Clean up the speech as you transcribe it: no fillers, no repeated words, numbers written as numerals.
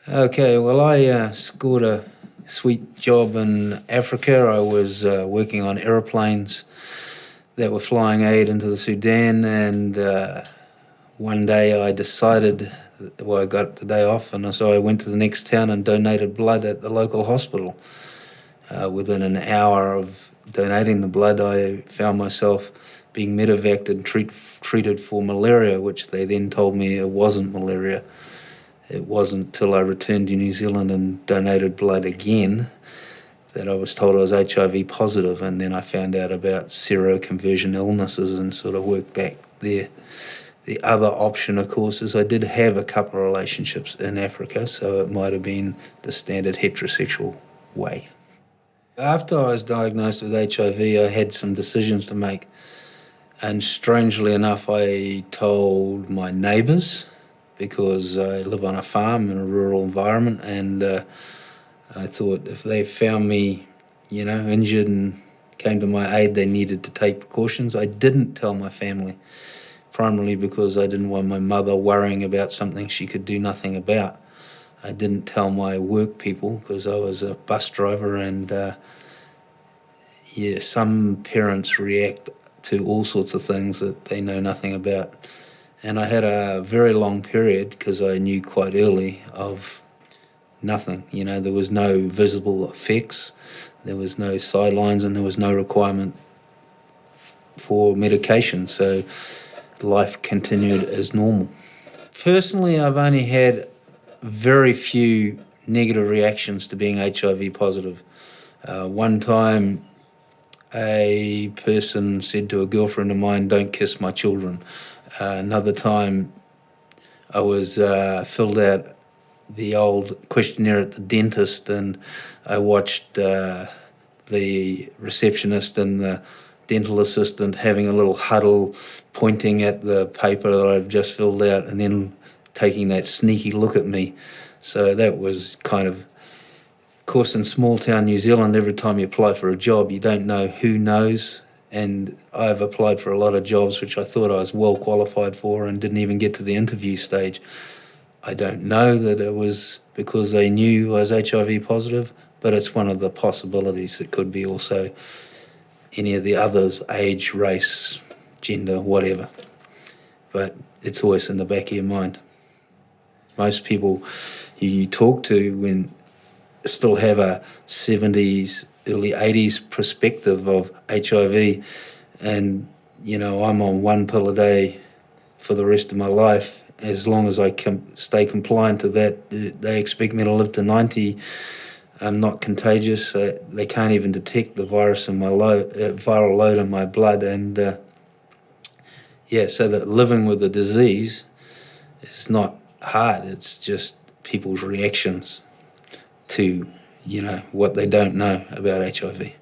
Okay, well, I scored a sweet job in Africa. I was working on aeroplanes that were flying aid into the Sudan, and one day I decided, well, I got the day off, and so I went to the next town and donated blood at the local hospital. Within an hour of donating the blood, I found myself being medevaced and treated for malaria, which they then told me it wasn't malaria. It wasn't till I returned to New Zealand and donated blood again that I was told I was HIV positive, and then I found out about seroconversion illnesses and sort of worked back there. The other option, of course, is I did have a couple of relationships in Africa, so it might have been the standard heterosexual way. After I was diagnosed with HIV, I had some decisions to make, and strangely enough, I told my neighbours, because I live on a farm in a rural environment, and I thought if they found me, injured and came to my aid, they needed to take precautions. I didn't tell my family, primarily because I didn't want my mother worrying about something she could do nothing about. I didn't tell my work people because I was a bus driver, and some parents react to all sorts of things that they know nothing about. And I had a very long period, because I knew quite early, of nothing. There was no visible effects, there was no sidelines, and there was no requirement for medication. So life continued as normal. Personally, I've only had very few negative reactions to being HIV positive. One time, a person said to a girlfriend of mine, "Don't kiss my children." Another time, I was filled out the old questionnaire at the dentist, and I watched the receptionist and the dental assistant having a little huddle, pointing at the paper that I've just filled out and then taking that sneaky look at me. So that was of course, in small town New Zealand, every time you apply for a job, you don't know who knows. And I've applied for a lot of jobs which I thought I was well qualified for and didn't even get to the interview stage. I don't know that it was because they knew I was HIV positive, but it's one of the possibilities. It could be also any of the others, age, race, gender, whatever. But it's always in the back of your mind. Most people you talk to still have a 70s, early 80s perspective of HIV, and I'm on one pill a day for the rest of my life. As long as I stay compliant to that, they expect me to live to 90. I'm not contagious. They can't even detect the virus in my viral load in my blood, and so that living with the disease is not hard. It's just people's reactions to what they don't know about HIV.